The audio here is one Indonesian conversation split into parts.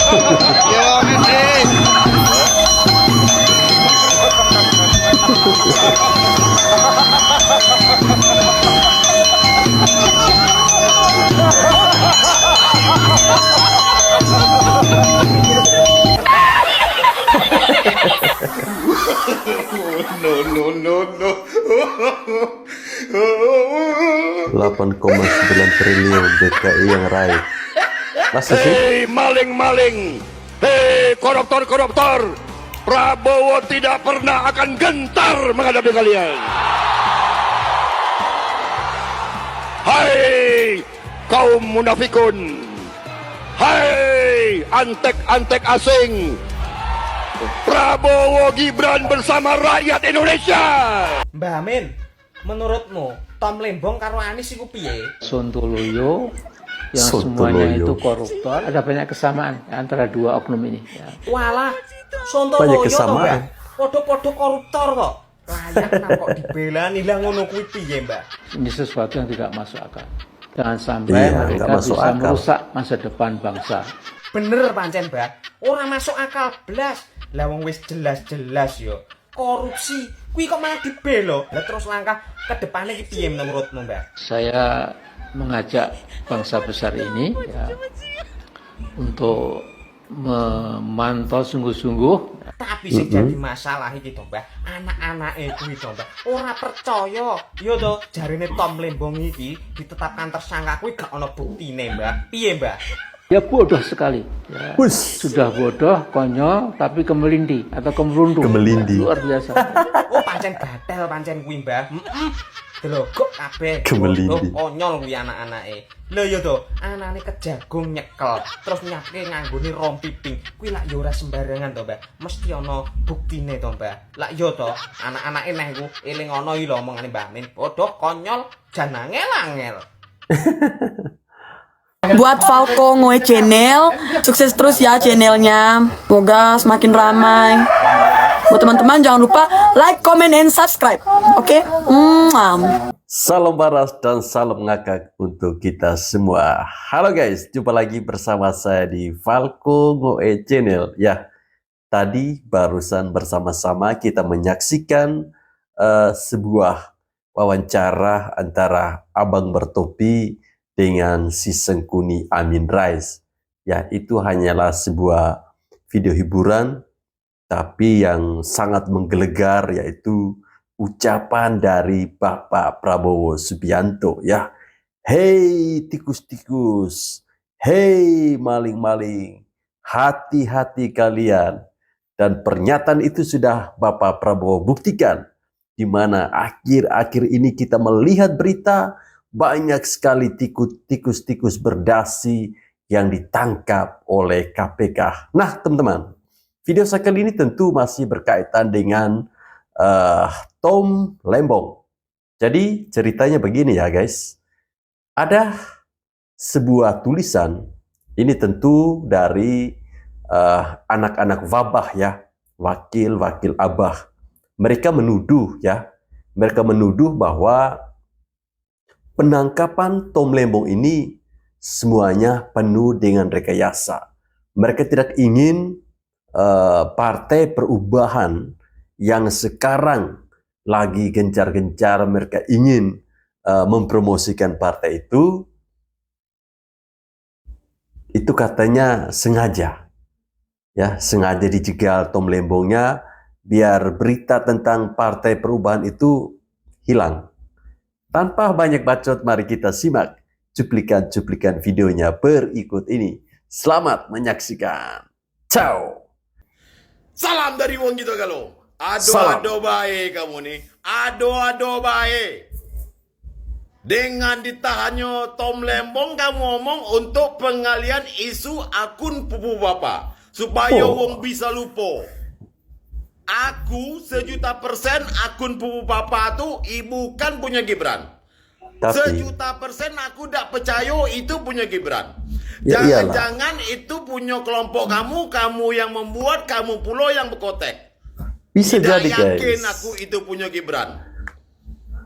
Terima kasih. No, no, no, no. 8,9 triliun DKI yang raih. Masa sih? Hei maling-maling, hei koruptor-koruptor, Prabowo tidak pernah akan gentar menghadapi kalian. Hai kaum munafikun, hai antek-antek asing, Prabowo Gibran bersama rakyat Indonesia. Mbah Amin, menurutmu Tom Lembong karo Anies iku piye? Sontoloyo yang Sontoloyo. semuanya itu koruptor. Ada banyak kesamaan antara dua oknum ini ya. Walah, Banyak Sontoloyo to, kesamaan. Mbah. Podo-podo koruptor kok. Layak kok dibelani lah ngono kuwi piye, Mbah? Ini sesuatu yang tidak masuk akal. Jangan sampai Iya, nggak mereka masuk bisa akal. merusak masa depan bangsa. Bener pancen, Mbah. Ora masuk akal blas. Lah wong wis jelas-jelas yo korupsi. Kuwi kok malah dibelo. Lah terus langkah ke depannya iki piye menurutmu, Mbah? Saya mengajak bangsa besar ini ya, untuk memantau sungguh-sungguh. Tapi sing jadi masalah iki to, Mbah. Anak-anake kuwi to, Mbah. Ora percaya. Yo to, jarine Tom Lembong iki ditetapkan tersangka kuwi gak ana buktine, Mbah. Piye, Mbah? Ya bodoh sekali. Ya, Wus. sudah bodoh, konyol, tapi kemelindi atau kemerundung. Kemelindi. Ya, luar biasa. Oh, pancen gatel pancen kuwi, Mbah. Delogok kabeh. Kemelindi. Oh, konyol kuwi anak-anake. Lho yo to, anane kejagung nyekel, terus nyake nganggone rompi pink. Kuwi lak yo ora sembarangan to, Mbah. Mesti ana buktine to, Mbah. Lak yo to, anak-anake neh ku eling ana iki lho omongane Mbah Min. Bodoh, konyol, jan angel-angel. Buat Falco Ngoe Channel, sukses terus ya channelnya. Semoga semakin ramai. Buat teman-teman jangan lupa like, comment, and subscribe. Oke? Salam paras dan salam ngakak untuk kita semua. Halo guys, jumpa lagi bersama saya di Falco Ngoe Channel. Ya, tadi barusan bersama-sama kita menyaksikan sebuah wawancara antara Abang Bertopi dengan si Sengkuni Amin Rais. Ya, itu hanyalah sebuah video hiburan, tapi yang sangat menggelegar, yaitu ucapan dari Bapak Prabowo Subianto. Ya, hei tikus-tikus, hei maling-maling, hati-hati kalian. Dan pernyataan itu sudah Bapak Prabowo buktikan, di mana akhir-akhir ini kita melihat berita banyak sekali tikus-tikus berdasi yang ditangkap oleh KPK. Nah, teman-teman, video saya kali ini tentu masih berkaitan dengan Tom Lembong. Jadi ceritanya begini ya guys. Ada sebuah tulisan, ini tentu dari anak-anak wabah ya, wakil-wakil abah. Mereka menuduh ya, mereka menuduh bahwa penangkapan Tom Lembong ini semuanya penuh dengan rekayasa. Mereka tidak ingin partai perubahan yang sekarang lagi gencar-gencar mereka ingin mempromosikan partai itu katanya sengaja. Ya, sengaja dijegal Tom Lembongnya biar berita tentang partai perubahan itu hilang. Tanpa banyak bacot, mari kita simak cuplikan-cuplikan videonya berikut ini. Selamat menyaksikan. Ciao. Salam dari wong gitu kalau. Salam. Ado-ado baik kamu nih. Ado-ado baik. Dengan ditahannya Tom Lembong kamu ngomong untuk pengalian isu akun pupu bapak. Supaya wong bisa lupa. Aku 1.000.000% akun pupu bapak tuh bukan punya Gibran. Tapi 1.000.000% aku tidak percaya itu punya Gibran. Ya iyalah. Jangan-jangan itu punya kelompok kamu yang membuat, kamu pula yang berkotek. bisa Tidak jadi yakin guys. aku itu punya Gibran.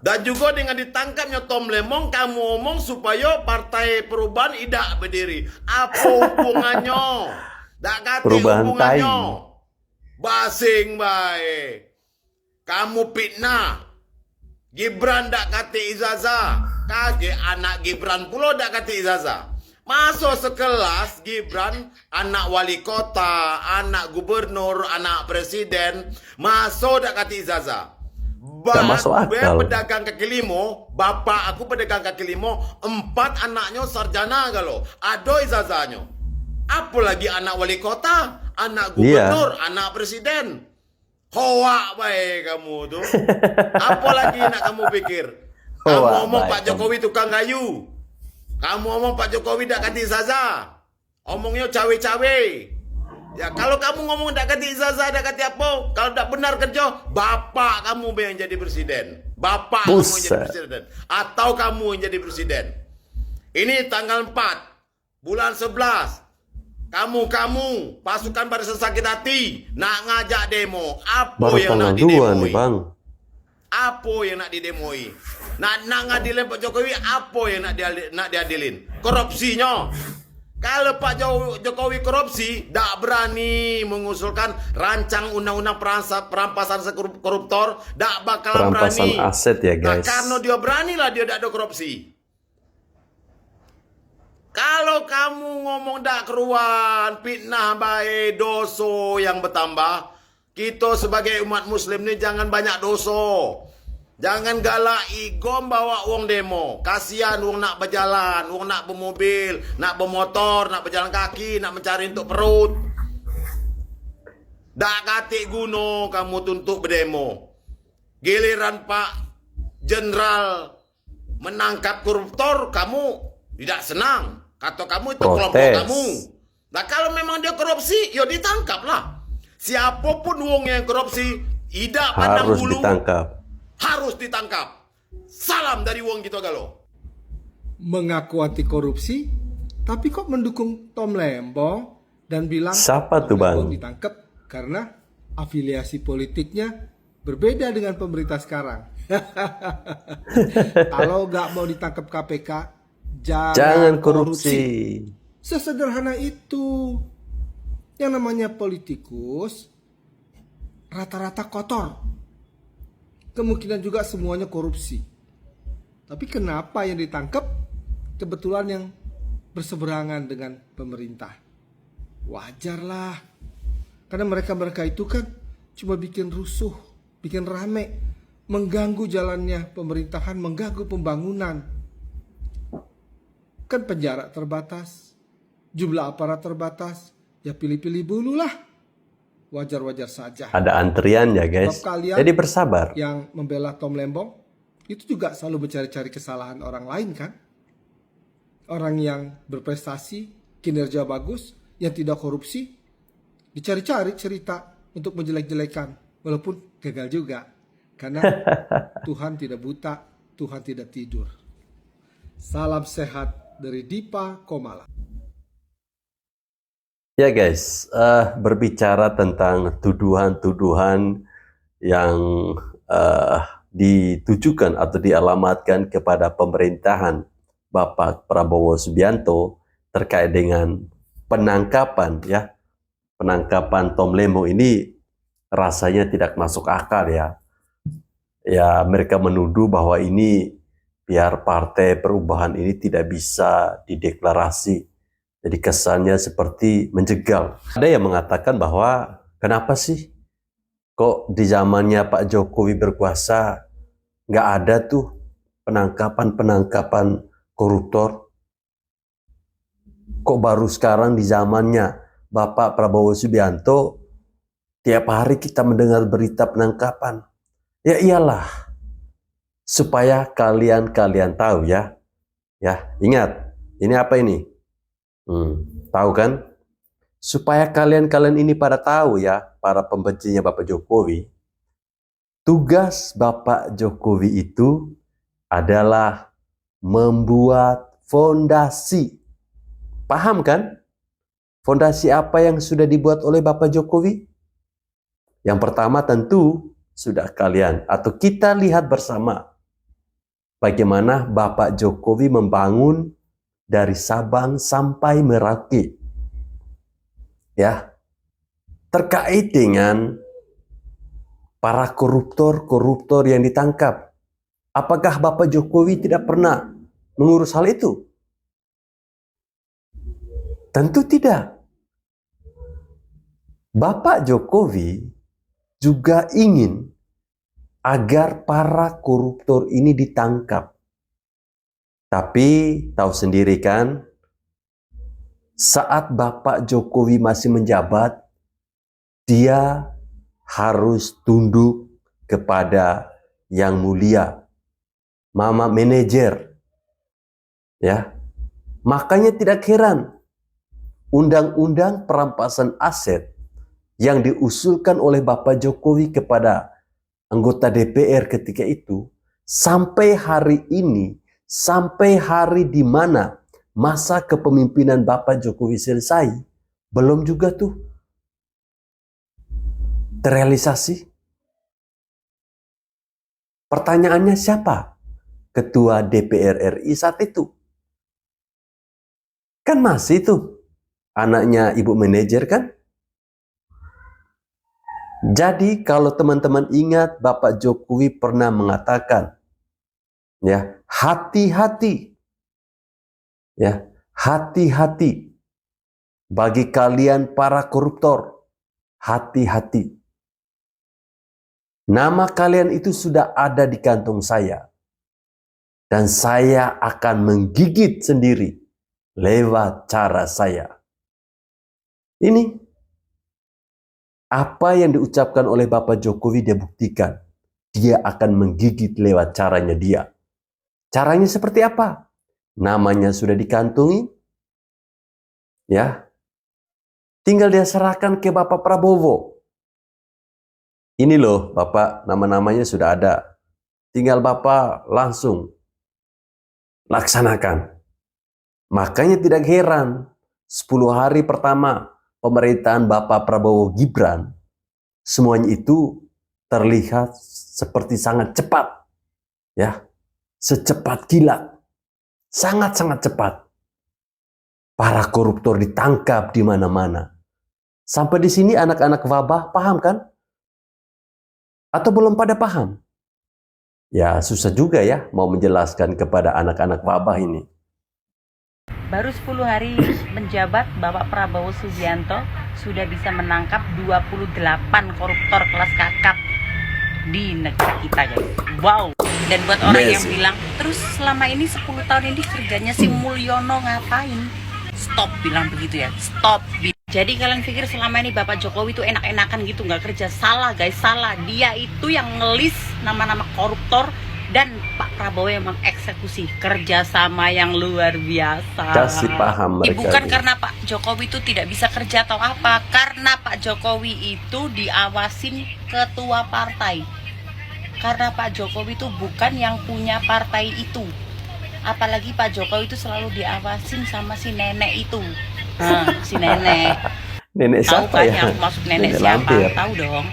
Dan juga dengan ditangkapnya Tom Lembong, kamu ngomong supaya partai perubahan tidak berdiri. Apa hubungannya? Dak kati Perubahan hubungannya. time. Basing bae. Kamu fitnah. Gibran dak kati ijazah. Kage anak Gibran pula dak kati ijazah. Masuk sekelas Gibran, anak wali kota, anak gubernur, anak presiden, masuk dak kati ijazah. Tak masuk akal. Pedagang kaki limo, bapak aku pedagang kaki limo, 4 anaknya sarjana kalau, ada ijazahnya. Apalagi anak wali kota, anak gubernur, anak presiden. Hoak baik kamu tuh. Apalagi nak kamu pikir? Kamu Hoak ngomong baik Pak Jokowi tukang kayu. Kamu ngomong Pak Jokowi dak kati ijazah. Omongnya cawe-cawe. Ya kalau kamu ngomong dak kati ijazah, dak kati apa? Kalau dak benar kerja, bapak kamu yang jadi presiden. Bapak kamu yang jadi presiden. Atau kamu yang jadi presiden. Ini tanggal 4 bulan 11. Kamu pasukan Barisan Sakit Hati nak ngajak demo. Apa Baru yang tanggal nak 2 didemoi? nih bang. Apa yang nak didemoi? Nak ngadilin Pak Jokowi, apa yang nak diadilin? Korupsinya. Kalau Pak Jokowi korupsi, tak berani mengusulkan rancang undang-undang perampasan koruptor, tak bakalan berani. Perampasan aset ya guys. Nah, karena dia beranilah dia tak ada korupsi. Kalau kamu ngomong dak keruan, fitnah baik, dosa yang bertambah. Kita sebagai umat muslim ni jangan banyak dosa. Jangan galak igom bawa uang demo. Kasihan uang nak berjalan, uang nak bermobil, nak bermotor, nak berjalan kaki, nak mencari untuk perut. Dak katik guna kamu tuntut berdemo. Giliran Pak Jenderal menangkap koruptor, kamu tidak senang. Kata kamu itu kelompok kamu. Nah kalau memang dia korupsi, ya ditangkaplah. Siapapun wong yang korupsi, tidak pandang Harus bulu, ditangkap. harus ditangkap. Salam dari wong gitu galo. Mengaku anti korupsi, tapi kok mendukung Tom Lembong dan bilang Siapa tuh, Tom Bang? Lembong ditangkap karena afiliasi politiknya berbeda dengan pemerintah sekarang. Kalau nggak mau ditangkap KPK, jangan korupsi. Sesederhana itu. Yang namanya politikus rata-rata kotor. Kemungkinan juga semuanya korupsi. Tapi kenapa yang ditangkap kebetulan yang berseberangan dengan pemerintah? Wajarlah. Karena mereka itu kan cuma bikin rusuh, bikin rame, mengganggu jalannya pemerintahan, mengganggu pembangunan. Kan penjara terbatas, jumlah aparat terbatas, ya pilih-pilih dulu lah. Wajar-wajar saja. Ada antrian ya guys. Sebab kalian Jadi bersabar. yang membela Tom Lembong itu juga selalu mencari-cari kesalahan orang lain kan. Orang yang berprestasi, kinerja bagus, yang tidak korupsi, dicari-cari cerita untuk menjelek-jelekan. Walaupun gagal juga. Karena Tuhan tidak buta, Tuhan tidak tidur. Salam sehat dari Dipa Komala. Ya guys, berbicara tentang tuduhan-tuduhan yang ditujukan atau dialamatkan kepada pemerintahan Bapak Prabowo Subianto terkait dengan penangkapan Tom Lembong ini rasanya tidak masuk akal ya. Ya mereka menuduh bahwa ini biar Partai Perubahan ini tidak bisa dideklarasi. Jadi kesannya seperti menjegal. Ada yang mengatakan bahwa kenapa sih kok di zamannya Pak Jokowi berkuasa nggak ada tuh penangkapan koruptor. Kok baru sekarang di zamannya Bapak Prabowo Subianto tiap hari kita mendengar berita penangkapan. Ya iyalah, supaya kalian tahu ya. Ya ingat, ini apa ini? Tahu kan? Supaya kalian ini pada tahu ya, para pembencinya Bapak Jokowi, tugas Bapak Jokowi itu adalah membuat fondasi. Paham kan? Fondasi apa yang sudah dibuat oleh Bapak Jokowi? Yang pertama tentu sudah kalian atau kita lihat bersama bagaimana Bapak Jokowi membangun dari Sabang sampai Merauke. ya, terkait dengan para koruptor yang ditangkap. Apakah Bapak Jokowi tidak pernah mengurus hal itu? Tentu tidak. Bapak Jokowi juga ingin agar para koruptor ini ditangkap. Tapi tahu sendiri kan, saat Bapak Jokowi masih menjabat, dia harus tunduk kepada yang mulia, Mama Manajer. Ya. Makanya tidak heran undang-undang perampasan aset yang diusulkan oleh Bapak Jokowi kepada anggota DPR ketika itu, sampai hari ini, sampai hari di mana masa kepemimpinan Bapak Jokowi selesai, belum juga tuh terrealisasi. Pertanyaannya siapa ketua DPR RI saat itu? Kan masih tuh anaknya Ibu Manajer kan? Jadi kalau teman-teman ingat, Bapak Jokowi pernah mengatakan, ya, hati-hati. Ya, hati-hati bagi kalian para koruptor. Hati-hati. Nama kalian itu sudah ada di kantong saya. Dan saya akan menggigit sendiri lewat cara saya. Ini apa yang diucapkan oleh Bapak Jokowi, dia buktikan. Dia akan menggigit lewat caranya dia. Caranya seperti apa? Namanya sudah dikantongi. Ya. Tinggal dia serahkan ke Bapak Prabowo. Ini loh Bapak, nama-namanya sudah ada. Tinggal Bapak langsung laksanakan. Makanya tidak heran 10 hari pertama pemerintahan Bapak Prabowo Gibran, semuanya itu terlihat seperti sangat cepat. Ya, secepat kilat. Sangat-sangat cepat. Para koruptor ditangkap di mana-mana. Sampai di sini anak-anak wabah paham kan? Atau belum pada paham? Ya, susah juga ya mau menjelaskan kepada anak-anak wabah ini. Baru 10 hari menjabat, Bapak Prabowo Subianto sudah bisa menangkap 28 koruptor kelas kakap di negara kita, guys. Wow. Dan buat orang yang bilang, terus selama ini 10 tahun ini kerjanya si Mulyono ngapain? Stop bilang begitu ya, stop. Jadi kalian pikir selama ini Bapak Jokowi itu enak-enakan gitu, nggak kerja? Salah guys, salah. Dia itu yang ngelis nama-nama koruptor, dan Pak Prabowo yang mengeksekusi. Kerjasama yang luar biasa. Kasih paham mereka. Bukan karena Pak Jokowi itu tidak bisa kerja atau apa, karena Pak Jokowi itu diawasin ketua partai. Karena Pak Jokowi itu bukan yang punya partai itu. Apalagi Pak Jokowi itu selalu diawasin sama si nenek itu. Si nenek. Nenek tahu siapa kan ya? yang maksud nenek siapa? Lampir. Tahu dong.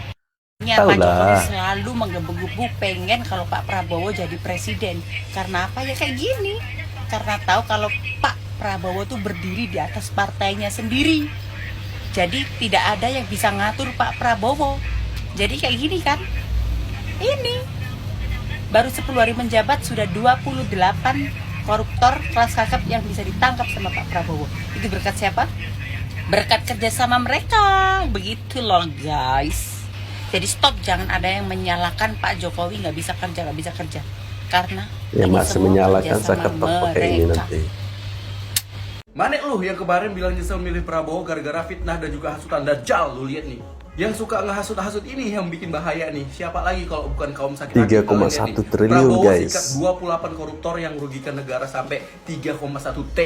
Tahu Pak Jokowi lah. selalu menggebu-gebu pengen kalau Pak Prabowo jadi presiden. Karena apa ya kayak gini? Karena tahu kalau Pak Prabowo tuh berdiri di atas partainya sendiri. Jadi tidak ada yang bisa ngatur Pak Prabowo. Jadi kayak gini kan? Ini baru 10 hari menjabat sudah 28 koruptor kelas kakap yang bisa ditangkap sama Pak Prabowo. Itu berkat siapa? Berkat kerjasama mereka. Begitu loh guys. Jadi stop, jangan ada yang menyalahkan Pak Jokowi nggak bisa kerja. Karena Ya ini masih semua menyalakan kerjasama saya ketok pakai ini mereka. nanti. Manek lu yang kemarin bilang nyesel milih Prabowo gara-gara fitnah dan juga hasutan Dajjal. Lu lihat nih, yang suka ngehasut-hasut ini yang bikin bahaya nih. Siapa lagi kalau bukan kaum sakit hati? 3,1 triliun Prabowo guys. sikat 28 koruptor yang merugikan negara sampai 3,1 T.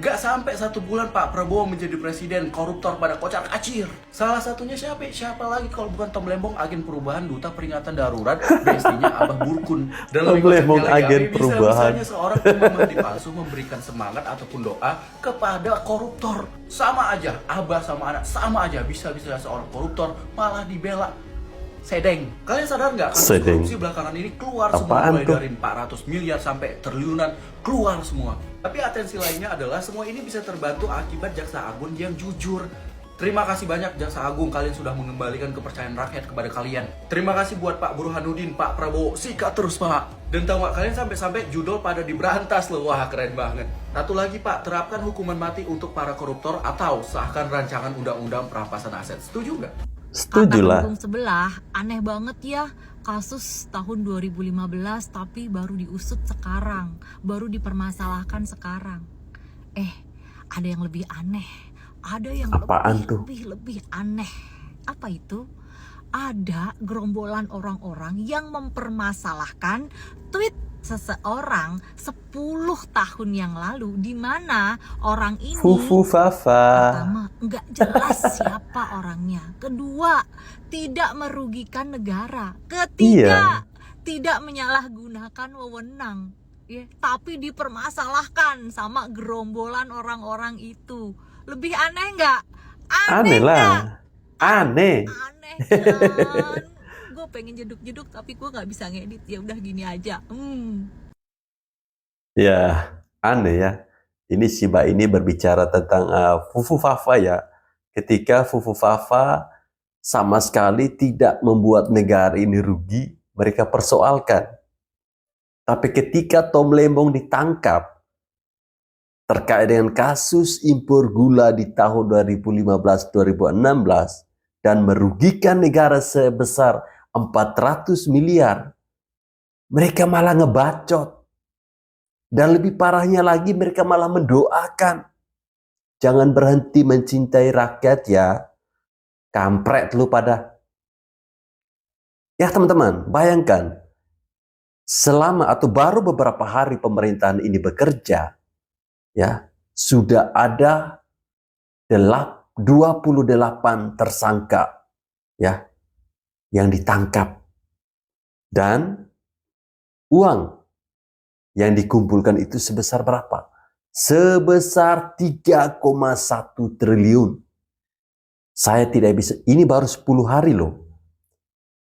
Gak sampai 1 bulan Pak Prabowo menjadi presiden, koruptor pada kocar kacir. Salah satunya siapa? Siapa lagi kalau bukan Tom Lembong, agen perubahan, duta peringatan darurat, bestinya Abah Burkun. Dan Tom lebih Lembong, kocaknya lagi, agen perubahan. bisa-bisanya seorang imam Mahdi palsu memberikan semangat ataupun doa kepada koruptor. Sama aja, Abah sama anak sama aja, bisa-bisa seorang koruptor malah dibela. Sedeng. Kalian sadar nggak? Kasus Sedeng. korupsi belakangan ini keluar Apaan semua, mulai tuh? dari 400 miliar sampai triliunan, keluar semua. Tapi atensi lainnya adalah semua ini bisa terbantu akibat jaksa agung yang jujur. Terima kasih banyak Jaksa Agung, kalian sudah mengembalikan kepercayaan rakyat kepada kalian. Terima kasih buat Pak Burhanuddin, Pak Prabowo, sikat terus Pak. Dan tahu gak, kalian sampai-sampai judul pada diberantas loh, wah keren banget. Satu lagi Pak, terapkan hukuman mati untuk para koruptor atau sahkan rancangan undang-undang perampasan aset. Setuju nggak? Setuju lah. Kampung sebelah, aneh banget ya. Kasus tahun 2015 tapi baru diusut sekarang, baru dipermasalahkan sekarang. Ada yang lebih aneh. Ada yang Apaan tuh? lebih aneh. Apa itu? Ada gerombolan orang-orang yang mempermasalahkan tweet seseorang 10 tahun yang lalu, di mana orang ini Fufu Fafa. pertama nggak jelas siapa orangnya, kedua tidak merugikan negara, ketiga tidak menyalahgunakan wewenang, ya, tapi dipermasalahkan sama gerombolan orang-orang itu. Lebih aneh nggak? Aneh lah. Aneh. Aneh kan? Gue pengen jeduk-jeduk tapi gue nggak bisa ngedit, ya udah gini aja. Ya, aneh ya. Ini si Mbak ini berbicara tentang Fufu Fafa ya. Ketika Fufu Fafa sama sekali tidak membuat negara ini rugi, mereka persoalkan. Tapi ketika Tom Lembong ditangkap terkait dengan kasus impor gula di tahun 2015-2016 dan merugikan negara sebesar 400 miliar, mereka malah ngebacot. Dan lebih parahnya lagi, mereka malah mendoakan. Jangan berhenti mencintai rakyat ya. Kampret lu pada. Ya teman-teman, bayangkan. Selama atau baru beberapa hari pemerintahan ini bekerja, ya, sudah ada 28 tersangka ya yang ditangkap, dan uang yang dikumpulkan itu sebesar berapa? Sebesar 3,1 triliun. Saya tidak bisa, ini baru 10 hari loh.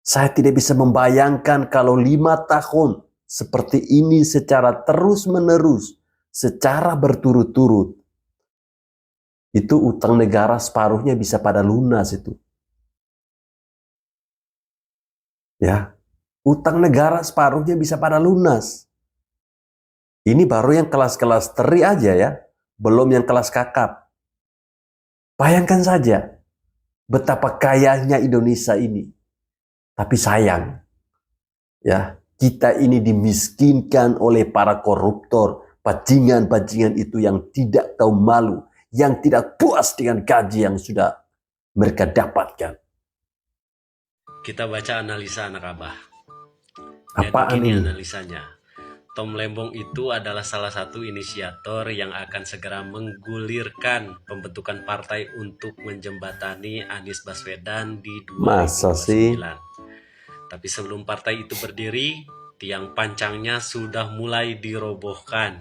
Saya tidak bisa membayangkan kalau 5 tahun seperti ini secara terus-menerus, secara berturut-turut, itu utang negara separuhnya bisa pada lunas itu. Ya, utang negara separuhnya bisa pada lunas. Ini baru yang kelas-kelas teri aja ya, belum yang kelas kakap. Bayangkan saja betapa kayanya Indonesia ini. Tapi sayang, ya, kita ini dimiskinkan oleh para koruptor, bajingan-bajingan itu yang tidak tahu malu, yang tidak puas dengan gaji yang sudah mereka dapatkan. Kita baca analisa anak Abah. Apaan Jadi ini? analisanya. Tom Lembong itu adalah salah satu inisiator yang akan segera menggulirkan pembentukan partai untuk menjembatani Anies Baswedan di 2029. Masa sih? Tapi sebelum partai itu berdiri, tiang pancangnya sudah mulai dirobohkan.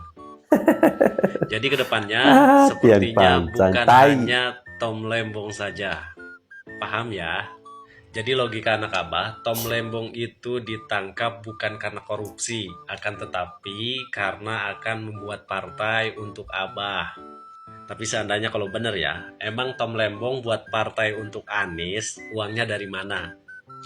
Jadi kedepannya sepertinya bukan hanya Tom Lembong saja. Paham ya? Jadi logika anak Abah, Tom Lembong itu ditangkap bukan karena korupsi, akan tetapi karena akan membuat partai untuk Abah. Tapi seandainya kalau benar ya, emang Tom Lembong buat partai untuk Anies, uangnya dari mana?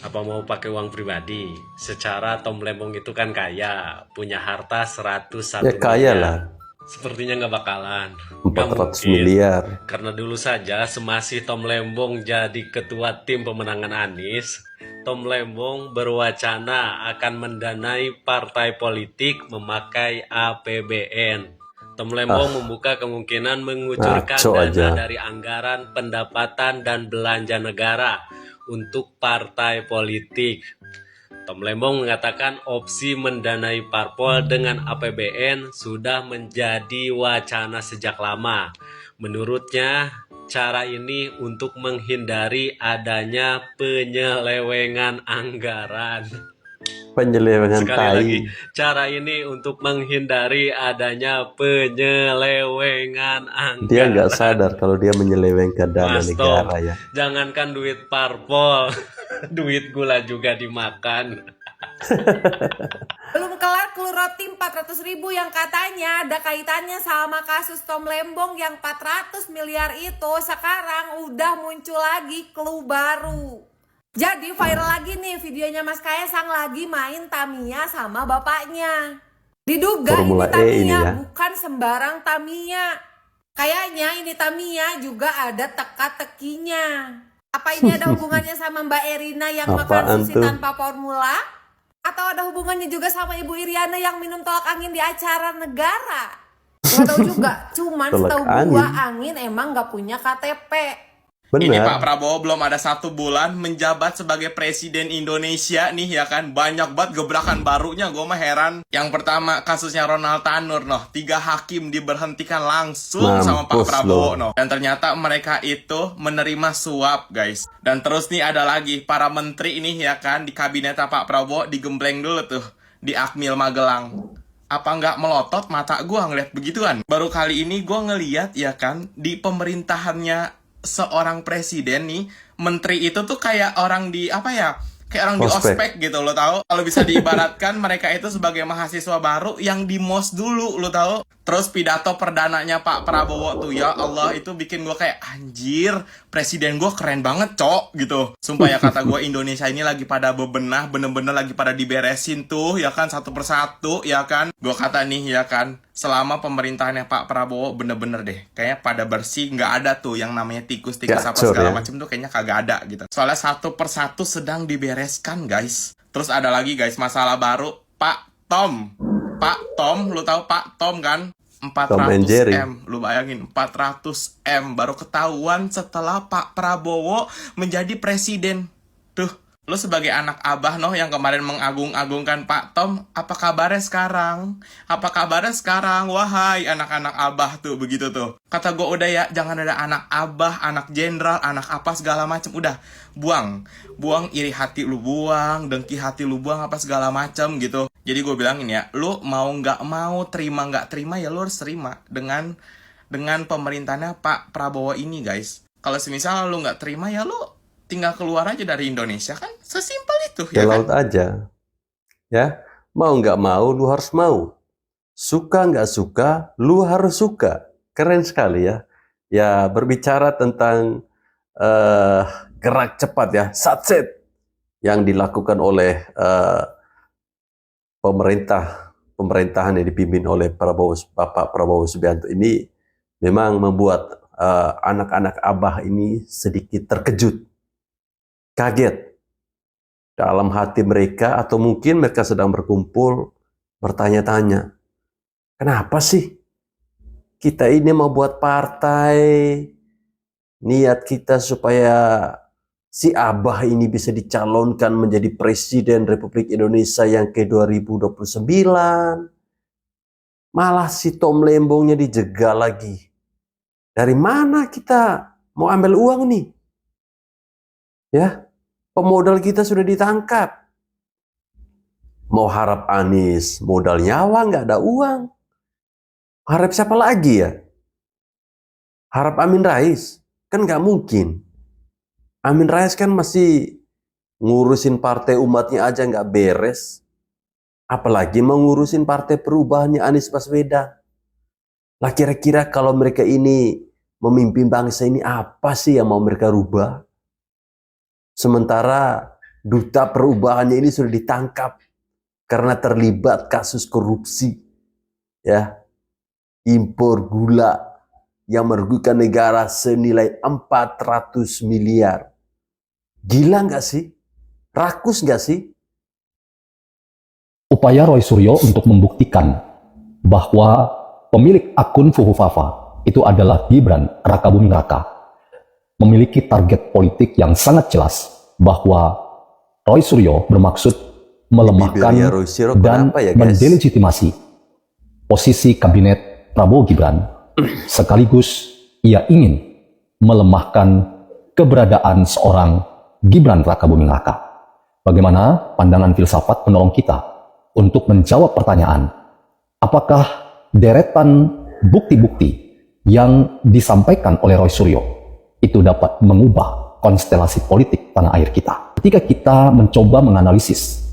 Apa mau pakai uang pribadi? Secara Tom Lembong itu kan kaya, punya harta 101 Ya kaya miliar. lah. Sepertinya nggak bakalan. 400 miliar. Karena dulu saja semasih Tom Lembong jadi ketua tim pemenangan Anies, Tom Lembong berwacana akan mendanai partai politik memakai APBN. Tom Lembong membuka kemungkinan mengucurkan ngaco dana aja. dari anggaran pendapatan dan belanja negara untuk partai politik. Tom Lembong mengatakan opsi mendanai parpol dengan APBN sudah menjadi wacana sejak lama. Menurutnya, cara ini untuk menghindari adanya penyelewengan anggaran. Penyelewengan Sekali lagi, tai. cara ini untuk menghindari adanya penyelewengan anggaran. Dia nggak sadar kalau dia menyelewengkan dana Mas Tom, negara ya. jangankan duit parpol, duit gula juga dimakan. Belum kelar clue roti 400.000 yang katanya ada kaitannya sama kasus Tom Lembong yang 400 miliar itu. Sekarang udah muncul lagi clue baru. Jadi viral lagi nih videonya Mas Kaesang lagi main Tamiya sama bapaknya. Diduga Formula ini Tamiya E ini ya. bukan sembarang Tamiya. Kayaknya ini Tamiya juga ada teka-tekinya. Apa ini ada hubungannya sama Mbak Erina yang makan Apaan sushi tuh? tanpa formula? Atau ada hubungannya juga sama Ibu Iriana yang minum tolak angin di acara negara? Gak tahu juga, cuman Tolak setahu angin. gua angin emang gak punya KTP. Ini Benar. Pak Prabowo belum ada 1 bulan menjabat sebagai presiden Indonesia nih ya kan. Banyak banget gebrakan barunya, gue mah heran. Yang pertama kasusnya Ronald Tanur noh. 3 hakim diberhentikan langsung sama Pak Mampus Prabowo lo. noh. Dan ternyata mereka itu menerima suap guys. Dan terus nih ada lagi para menteri ini ya kan. Di kabinet Pak Prabowo digembleng dulu tuh. Di Akmil Magelang. Apa nggak melotot mata gue ngeliat begituan. Baru kali ini gue ngeliat ya kan. Di pemerintahannya seorang presiden nih, menteri itu tuh kayak orang di apa ya? Kayak orang di ospek gitu lo tahu. Kalau bisa diibaratkan mereka itu sebagai mahasiswa baru yang di MOS dulu lo tahu. Terus pidato perdananya Pak Prabowo tuh ya Allah itu bikin gue kayak anjir, presiden gue keren banget cok gitu. Sumpah ya kata gue Indonesia ini lagi pada bebenah, bener-bener lagi pada diberesin tuh ya kan satu persatu ya kan. Gue kata nih ya kan, selama pemerintahannya Pak Prabowo bener-bener deh kayaknya pada bersih, nggak ada tuh yang namanya tikus-tikus apa Gacor segala ya. macam tuh kayaknya kagak ada gitu. Soalnya satu persatu sedang dibereskan guys. Terus ada lagi guys masalah baru Pak Tom. Pak Tom, lu tahu Pak Tom kan? Tom and Jerry. 400M, lu bayangin 400M baru ketahuan setelah Pak Prabowo menjadi presiden. Tuh, lu sebagai anak abah noh yang kemarin mengagung-agungkan Pak Tom, apa kabarnya sekarang? Apa kabarnya sekarang? Wahai anak-anak abah tuh begitu tuh. Kata gue udah ya, jangan ada anak abah, anak jenderal, anak apa segala macem. Udah, buang iri hati lu buang, dengki hati lu buang apa segala macem gitu. Jadi gue bilangin ya, lu mau nggak mau, terima nggak terima ya lu harus terima dengan pemerintahnya Pak Prabowo ini guys. Kalau semisal lu nggak terima ya lu tinggal keluar aja dari Indonesia kan, sesimpel itu Ke ya laut kan. aja. Ya, mau nggak mau, lu harus mau. Suka nggak suka, lu harus suka. Keren sekali ya. Ya, berbicara tentang gerak cepat ya, satset yang dilakukan oleh pemerintahan yang dipimpin oleh Bapak Prabowo Subianto ini memang membuat anak-anak abah ini sedikit terkejut, kaget dalam hati mereka, atau mungkin mereka sedang berkumpul bertanya-tanya, kenapa sih kita ini mau buat partai, niat kita supaya si abah ini bisa dicalonkan menjadi Presiden Republik Indonesia yang ke-2029. Malah si Tom Lembongnya dijegal lagi. Dari mana kita mau ambil uang nih? Ya, pemodal kita sudah ditangkap. Mau harap Anies, modal nyawa nggak ada uang. Harap siapa lagi ya? Harap Amin Rais? Kan nggak mungkin. Amin Rais kan masih ngurusin partai umatnya aja nggak beres. Apalagi mau ngurusin partai perubahannya Anies Baswedan. Lah kira-kira kalau mereka ini memimpin bangsa ini apa sih yang mau mereka rubah? Sementara duta perubahannya ini sudah ditangkap karena terlibat kasus korupsi. Ya, impor gula yang merugikan negara senilai 400 miliar. Gila nggak sih? Rakus nggak sih? Upaya Roy Suryo untuk membuktikan bahwa pemilik akun Fuhufafa itu adalah Gibran Rakabuming Raka memiliki target politik yang sangat jelas bahwa Roy Suryo bermaksud melemahkan dan mendelegitimasi posisi kabinet Prabowo Gibran. Sekaligus ia ingin melemahkan keberadaan seorang Gibran Rakabuming Raka. Bagaimana pandangan filsafat penolong kita untuk menjawab pertanyaan, apakah deretan bukti-bukti yang disampaikan oleh Roy Suryo itu dapat mengubah konstelasi politik tanah air kita? Ketika kita mencoba menganalisis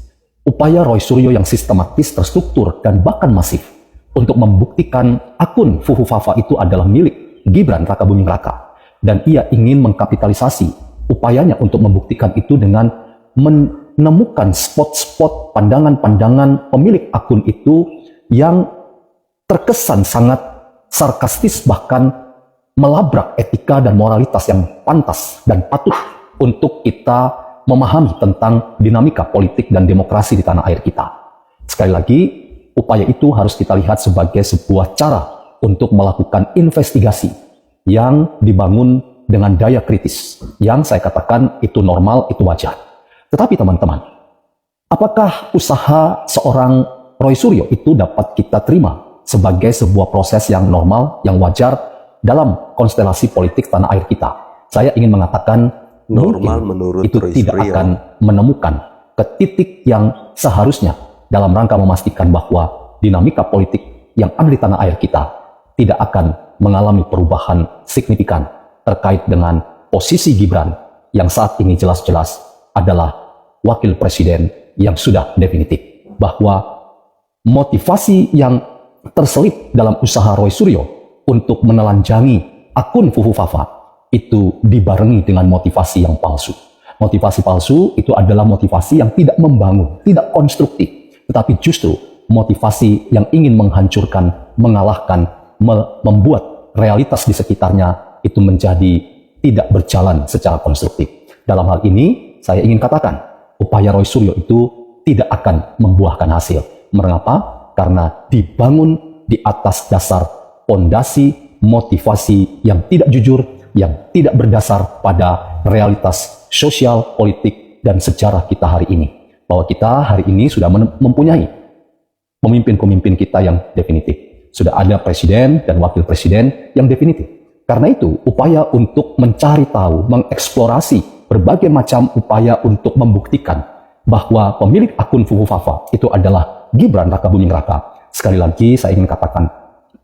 upaya Roy Suryo yang sistematis, terstruktur, dan bahkan masif untuk membuktikan akun Fufu Fafa itu adalah milik Gibran Rakabuming Raka. Dan ia ingin mengkapitalisasi upayanya untuk membuktikan itu dengan menemukan spot-spot pandangan-pandangan pemilik akun itu yang terkesan sangat sarkastis, bahkan melabrak etika dan moralitas yang pantas dan patut untuk kita memahami tentang dinamika politik dan demokrasi di tanah air kita. Sekali lagi, upaya itu harus kita lihat sebagai sebuah cara untuk melakukan investigasi yang dibangun dengan daya kritis, yang saya katakan itu normal, itu wajar. Tetapi teman-teman, apakah usaha seorang Roy Suryo itu dapat kita terima sebagai sebuah proses yang normal, yang wajar dalam konstelasi politik tanah air kita? Saya ingin mengatakan normal menurut itu Roy tidak Suryo akan menemukan ke titik yang seharusnya dalam rangka memastikan bahwa dinamika politik yang ada di tanah air kita tidak akan mengalami perubahan signifikan terkait dengan posisi Gibran yang saat ini jelas-jelas adalah wakil presiden yang sudah definitif. Bahwa motivasi yang terselip dalam usaha Roy Suryo untuk menelanjangi akun Fufu Fafa itu dibarengi dengan motivasi yang palsu. Motivasi palsu itu adalah motivasi yang tidak membangun, tidak konstruktif, tetapi justru motivasi yang ingin menghancurkan, mengalahkan, membuat realitas di sekitarnya itu menjadi tidak berjalan secara konstruktif. Dalam hal ini, saya ingin katakan, upaya Roy Suryo itu tidak akan membuahkan hasil. Mengapa? Karena dibangun di atas dasar pondasi motivasi yang tidak jujur, yang tidak berdasar pada realitas sosial, politik, dan sejarah kita hari ini. Bahwa kita hari ini sudah mempunyai pemimpin-pemimpin kita yang definitif. Sudah ada presiden dan wakil presiden yang definitif. Karena itu, upaya untuk mencari tahu, mengeksplorasi berbagai macam upaya untuk membuktikan bahwa pemilik akun Fufu Fafa itu adalah Gibran Rakabuming Raka. Sekali lagi, saya ingin katakan,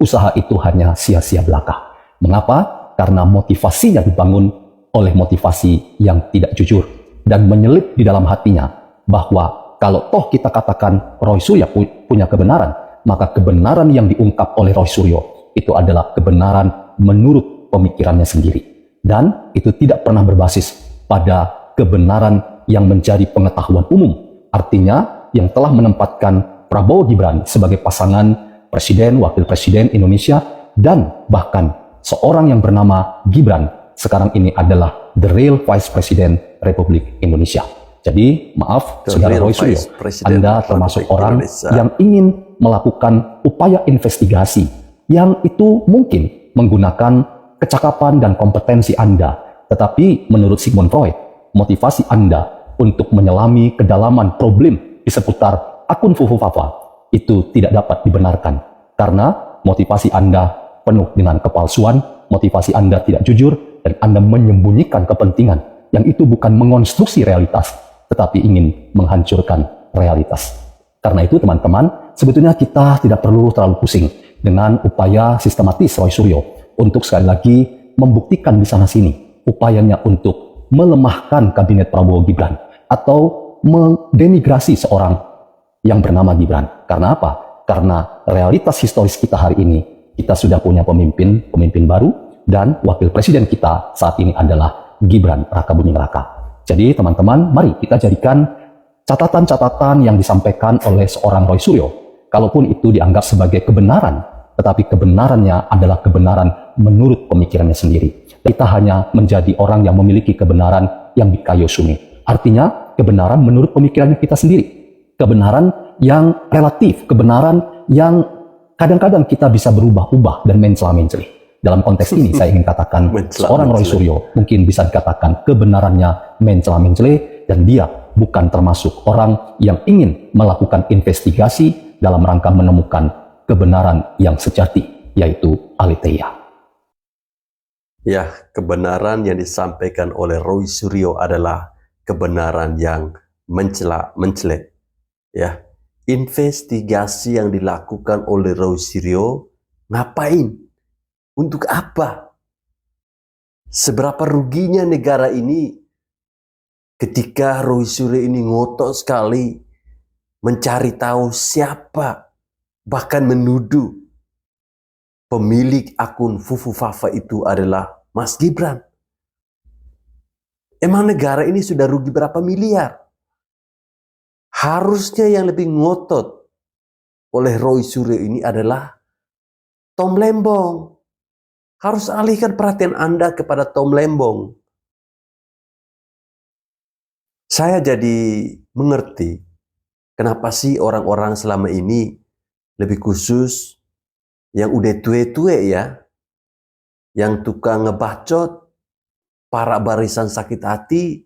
usaha itu hanya sia-sia belaka. Mengapa? Karena motivasinya dibangun oleh motivasi yang tidak jujur dan menyelip di dalam hatinya bahwa kalau toh kita katakan Roy Suryo punya kebenaran, maka kebenaran yang diungkap oleh Roy Suryo itu adalah kebenaran menurut pemikirannya sendiri. Dan itu tidak pernah berbasis pada kebenaran yang menjadi pengetahuan umum. Artinya yang telah menempatkan Prabowo Gibran sebagai pasangan presiden, wakil presiden Indonesia, dan bahkan seorang yang bernama Gibran sekarang ini adalah the real Vice President Republik Indonesia. Jadi maaf, Saudara Roy Suryo, Anda termasuk orang yang ingin melakukan upaya investigasi yang itu mungkin menggunakan kecakapan dan kompetensi Anda. Tetapi menurut Sigmund Freud, motivasi Anda untuk menyelami kedalaman problem di seputar akun Fufu Fafa itu tidak dapat dibenarkan. Karena motivasi Anda penuh dengan kepalsuan, motivasi Anda tidak jujur, dan Anda menyembunyikan kepentingan yang itu bukan mengonstruksi realitas, tetapi ingin menghancurkan realitas. Karena itu teman-teman, sebetulnya kita tidak perlu terlalu pusing dengan upaya sistematis Roy Suryo untuk sekali lagi membuktikan di sana-sini upayanya untuk melemahkan kabinet Prabowo Gibran atau mendenigrasi seorang yang bernama Gibran. Karena apa? Karena realitas historis kita hari ini, kita sudah punya pemimpin baru, dan wakil presiden kita saat ini adalah Gibran Rakabuming Raka. Jadi teman-teman, mari kita jadikan catatan-catatan yang disampaikan oleh seorang Roy Suryo, kalaupun itu dianggap sebagai kebenaran, tetapi kebenarannya adalah kebenaran menurut pemikirannya sendiri. Kita hanya menjadi orang yang memiliki kebenaran yang dikayosumi. Artinya, kebenaran menurut pemikirannya kita sendiri. Kebenaran yang relatif, kebenaran yang kadang-kadang kita bisa berubah-ubah dan mencela-mencela. Dalam konteks ini saya ingin katakan seorang Roy Suryo mungkin bisa dikatakan kebenarannya mencela-mencela, dan dia bukan termasuk orang yang ingin melakukan investigasi dalam rangka menemukan kebenaran yang sejati, yaitu aletheia. Ya, kebenaran yang disampaikan oleh Roy Suryo adalah kebenaran yang mencela. Ya, investigasi yang dilakukan oleh Roy Suryo ngapain? Untuk apa? Seberapa ruginya negara ini ketika Roy Suryo ini ngotot sekali mencari tahu siapa, bahkan menuduh pemilik akun Fufu Fafa itu adalah Mas Gibran. Emang negara ini sudah rugi berapa miliar? Harusnya yang lebih ngotot oleh Roy Suryo ini adalah Tom Lembong. Harus alihkan perhatian Anda kepada Tom Lembong. Saya jadi mengerti kenapa sih orang-orang selama ini, lebih khusus yang udah tue-tue ya, yang tukang ngebacot, para barisan sakit hati,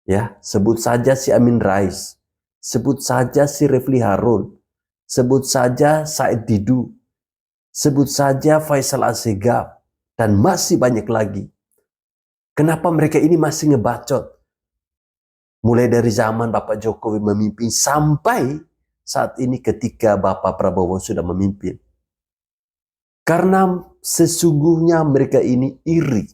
ya, sebut saja si Amin Rais, sebut saja si Refli Harun, sebut saja Said Didu, sebut saja Faisal Assegaf, dan masih banyak lagi. Kenapa mereka ini masih ngebacot? Mulai dari zaman Bapak Jokowi memimpin sampai saat ini ketika Bapak Prabowo sudah memimpin. Karena sesungguhnya mereka ini iri.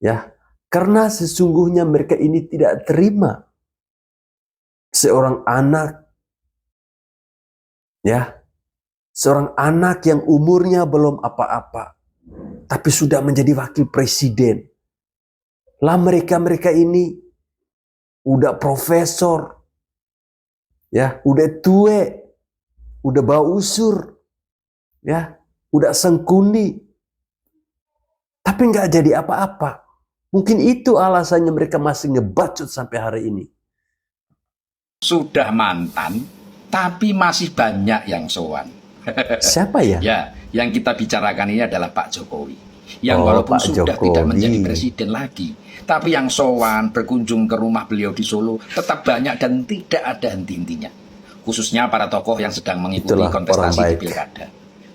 Ya, karena sesungguhnya mereka ini tidak terima seorang anak, ya, seorang anak yang umurnya belum apa-apa, tapi sudah menjadi wakil presiden. Lah mereka ini udah profesor, ya, udah tue, udah bau usur, ya, udah sengkuni, tapi nggak jadi apa-apa. Mungkin itu alasannya mereka masih ngebacot sampai hari ini. Sudah mantan, tapi masih banyak yang sowan. Siapa ya? Ya, yang kita bicarakan ini adalah Pak Jokowi. Yang walaupun Pak sudah Jokowi tidak menjadi presiden lagi, tapi yang sowan berkunjung ke rumah beliau di Solo tetap banyak dan tidak ada henti-hentinya. Khususnya para tokoh yang sedang mengikuti Itulah kontestasi orang di baik. pilkada,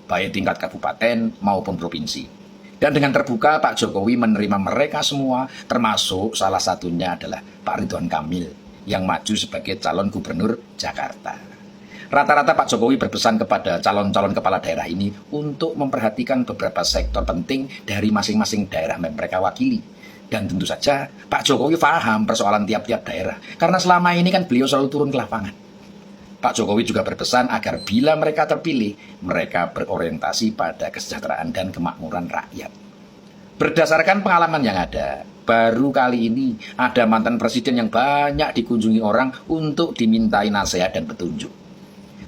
baik tingkat kabupaten maupun provinsi. Dan dengan terbuka Pak Jokowi menerima mereka semua, termasuk salah satunya adalah Pak Ridwan Kamil yang maju sebagai calon gubernur Jakarta. Rata-rata Pak Jokowi berpesan kepada calon-calon kepala daerah ini untuk memperhatikan beberapa sektor penting dari masing-masing daerah yang mereka wakili. Dan tentu saja Pak Jokowi paham persoalan tiap-tiap daerah, karena selama ini kan beliau selalu turun ke lapangan. Pak Jokowi juga berpesan agar bila mereka terpilih, mereka berorientasi pada kesejahteraan dan kemakmuran rakyat. Berdasarkan pengalaman yang ada, baru kali ini ada mantan presiden yang banyak dikunjungi orang untuk dimintai nasihat dan petunjuk.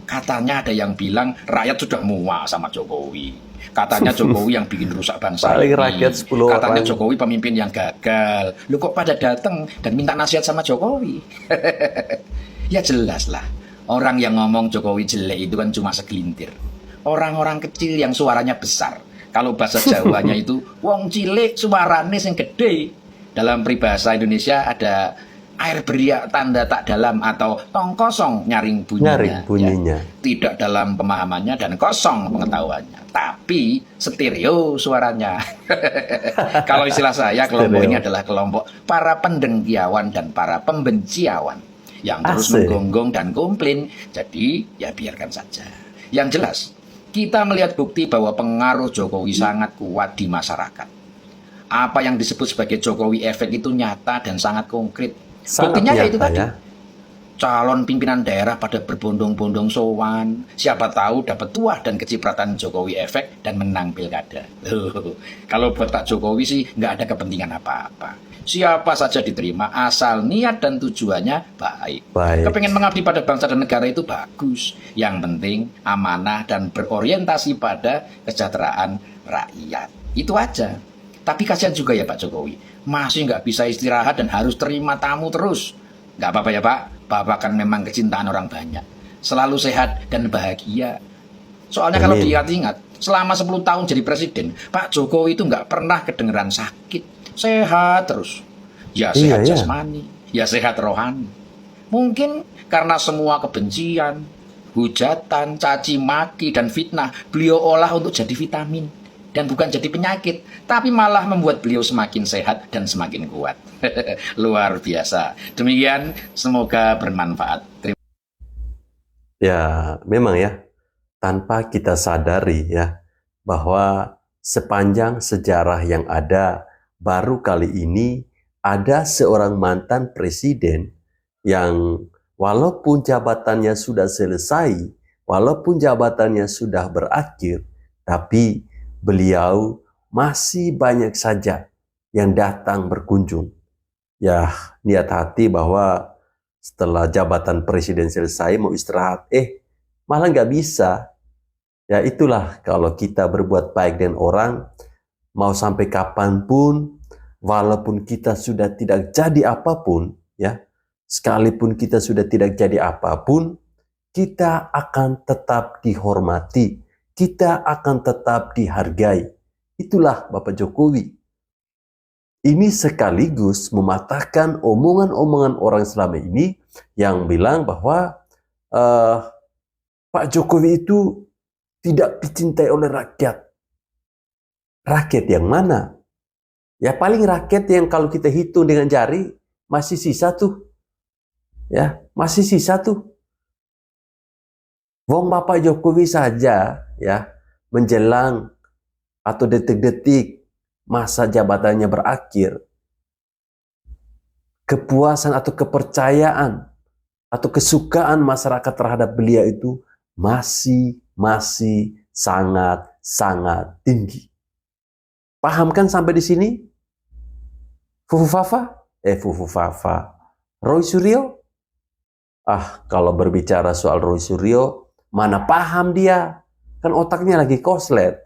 Katanya ada yang bilang rakyat sudah muak sama Jokowi. Katanya Jokowi yang bikin rusak bangsa Paling ini. rakyat 10 Katanya orang. Jokowi pemimpin yang gagal. Lu kok pada datang dan minta nasihat sama Jokowi? Ya jelas lah. Orang yang ngomong Jokowi jelek itu kan cuma segelintir. Orang-orang kecil yang suaranya besar. Kalau bahasa Jawanya itu wong cilik suarane sing gede. Dalam peribahasa Indonesia ada air beriak tanda tak dalam atau tong kosong nyaring bunyinya. Nyaring bunyinya. Ya. Tidak dalam pemahamannya dan kosong pengetahuannya. Tapi stereo suaranya. Kalau istilah saya, kelompok ini adalah kelompok para pendengkiawan dan para pembenciawan yang terus Asik. menggonggong dan komplain. Jadi ya biarkan saja. Yang jelas, kita melihat bukti bahwa pengaruh Jokowi sangat kuat di masyarakat. Apa yang disebut sebagai Jokowi efek itu nyata dan sangat konkret. Sangat Buktinya ya itu nyata, tadi. ya. Calon pimpinan daerah pada berbondong-bondong sowan. Siapa tahu dapat tuah dan kecipratan Jokowi efek dan menang pilkada. Kalau buat Pak Jokowi sih nggak ada kepentingan apa-apa. Siapa saja diterima asal niat dan tujuannya baik. Kepengen mengabdi pada bangsa dan negara itu bagus. Yang penting amanah dan berorientasi pada kesejahteraan rakyat. Itu aja. Tapi kasihan juga ya Pak Jokowi. Masih nggak bisa istirahat dan harus terima tamu terus. Nggak apa-apa ya Pak. Bapak kan memang kecintaan orang banyak. Selalu sehat dan bahagia. Soalnya kalau diingat-ingat, selama 10 tahun jadi presiden, Pak Jokowi itu nggak pernah kedengeran sakit. Sehat terus. Ya sehat Iya, iya. jasmani, ya sehat rohani. Mungkin karena semua kebencian, hujatan, caci maki, dan fitnah beliau olah untuk jadi vitamin. Dan bukan jadi penyakit, tapi malah membuat beliau semakin sehat dan semakin kuat. Luar biasa. Demikian, semoga bermanfaat. Ya, memang ya, tanpa kita sadari ya, bahwa sepanjang sejarah yang ada, baru kali ini ada seorang mantan presiden yang walaupun jabatannya sudah selesai, walaupun jabatannya sudah berakhir, tapi beliau masih banyak saja yang datang berkunjung. Ya, niat hati bahwa setelah jabatan presiden selesai mau istirahat, malah nggak bisa. Ya itulah kalau kita berbuat baik dengan orang, mau sampai kapanpun, walaupun kita sudah tidak jadi apapun, ya, sekalipun kita sudah tidak jadi apapun, kita akan tetap dihormati, kita akan tetap dihargai. Itulah Bapak Jokowi. Ini sekaligus mematahkan omongan-omongan orang selama ini yang bilang bahwa Pak Jokowi itu tidak dicintai oleh rakyat. Rakyat yang mana? Ya paling rakyat yang kalau kita hitung dengan jari masih sisa tuh. Ya, masih sisa tuh. Wong Bapak Jokowi saja ya menjelang atau detik-detik masa jabatannya berakhir, kepuasan atau kepercayaan atau kesukaan masyarakat terhadap beliau itu masih sangat tinggi. Paham kan sampai di sini? Fufu Fafa? Roy Suryo? Kalau berbicara soal Roy Suryo, mana paham dia? Kan otaknya lagi koslet.